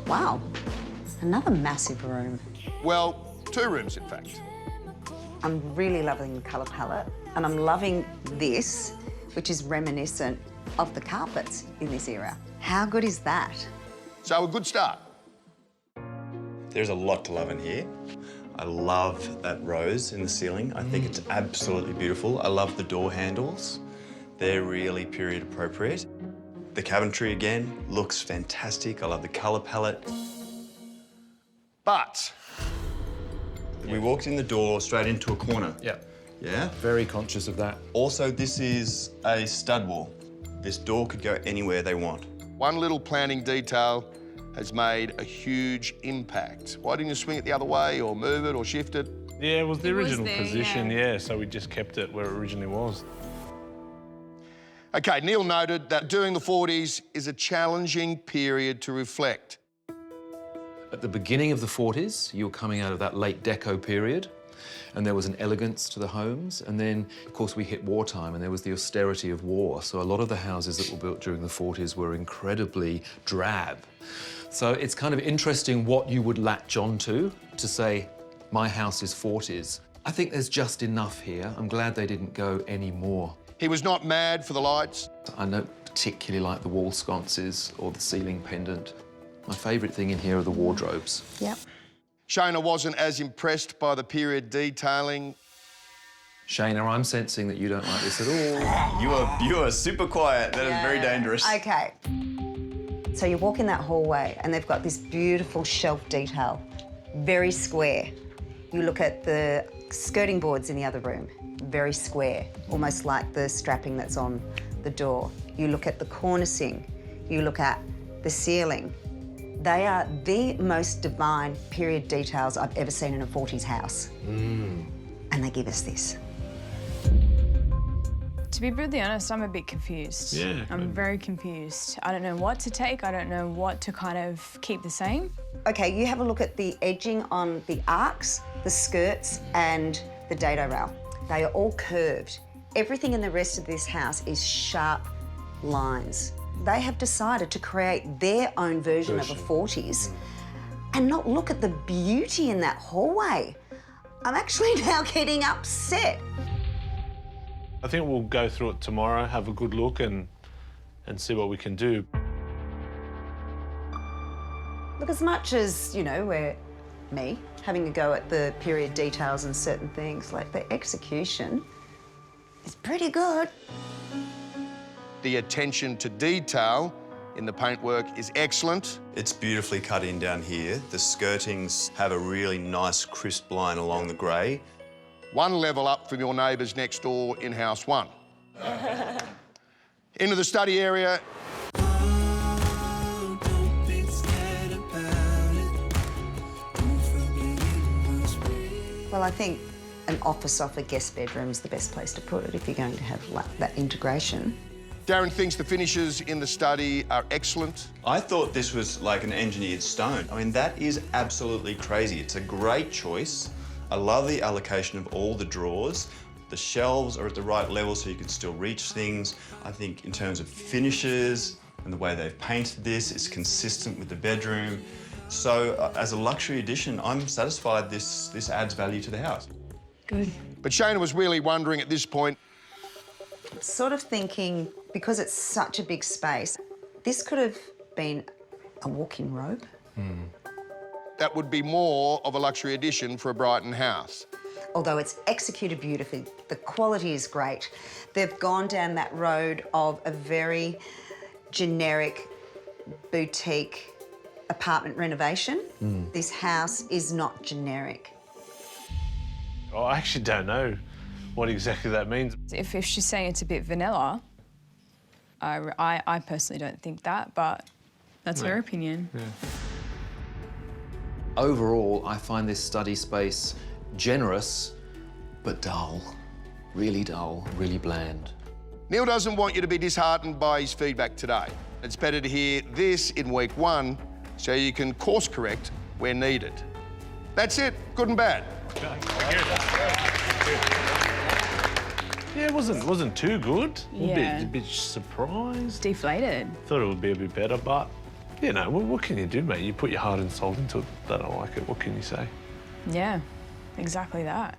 Wow, another massive room. Well, 2 rooms, in fact. I'm really loving the colour palette, and I'm loving this, which is reminiscent of the carpets in this era. How good is that? So a good start. There's a lot to love in here. I love that rose in the ceiling. I think it's absolutely beautiful. I love the door handles. They're really period appropriate. The cabinetry, again, looks fantastic. I love the colour palette. But We walked in the door straight into a corner. Yeah. Yeah? Very conscious of that. Also, this is a stud wall. This door could go anywhere they want. one little planning detail has made a huge impact. Why didn't you swing it the other way or move it or shift it? Yeah, it was the It was original there, position, yeah. yeah, so we just kept it where it originally was. OK, Neil noted that during the 40s is a challenging period to reflect. At the beginning of the 40s, you were coming out of that late deco period, and there was an elegance to the homes. And then, of course, we hit wartime, and there was the austerity of war. So a lot of the houses that were built during the 40s were incredibly drab. So it's kind of interesting what you would latch onto to say, my house is 40s. I think there's just enough here. I'm glad they didn't go any more. He was not mad for the lights. I don't particularly like the wall sconces or the ceiling pendant. My favourite thing in here are the wardrobes. Yep. Shona wasn't as impressed by the period detailing. Shana, I'm sensing that you don't like this at all. You are super quiet. That is very dangerous. OK. So you walk in that hallway and they've got this beautiful shelf detail, very square. You look at the skirting boards in the other room, very square, almost like the strapping that's on the door. You look at the cornicing, you look at the ceiling. They are the most divine period details I've ever seen in a 40s house. And they give us this. To be brutally honest, I'm a bit confused. Yeah. I'm very confused. I don't know what to take. I don't know what to kind of keep the same. OK, you have a look at the edging on the arcs, the skirts and the dado rail. They are all curved. Everything in the rest of this house is sharp lines. They have decided to create their own version of a 40s and not look at the beauty in that hallway. I'm actually now getting upset. I think we'll go through it tomorrow, have a good look and see what we can do. Look, as much as, you know, we're me having a go at the period details and certain things, like the execution is pretty good. The attention to detail in the paintwork is excellent. It's beautifully cut in down here. The skirtings have a really nice crisp line along the grey. One level up from your neighbours next door in house 1. Into the study area. Well, I think an office off a guest bedroom is the best place to put it if you're going to have like that integration. Darren thinks the finishes in the study are excellent. I thought this was like an engineered stone. I mean, that is absolutely crazy. It's a great choice. I love the allocation of all the drawers. The shelves are at the right level so you can still reach things. I think in terms of finishes and the way they've painted this, it's consistent with the bedroom. So as a luxury addition, I'm satisfied this adds value to the house. Good. But Shana was really wondering at this point, Sort of thinking, because it's such a big space, this could have been a walk-in robe. that would be more of a luxury addition for a Brighton house. Although it's executed beautifully, the quality is great. They've gone down that road of a very generic boutique apartment renovation. This house is not generic. Oh, I actually don't know what exactly that means. If she's saying it's a bit vanilla, I personally don't think that, but that's her opinion. Yeah. Overall, I find this study space generous, but dull. Really dull, really bland. Neil doesn't want you to be disheartened by his feedback today. It's better to hear this in week 1 so you can course correct where needed. That's it, good and bad. Yeah, it wasn't too good. Yeah. A bit surprised. Deflated. Thought it would be a bit better, but You know, what can you do, mate? You put your heart and soul into it. They don't like it. What can you say? Yeah, exactly that.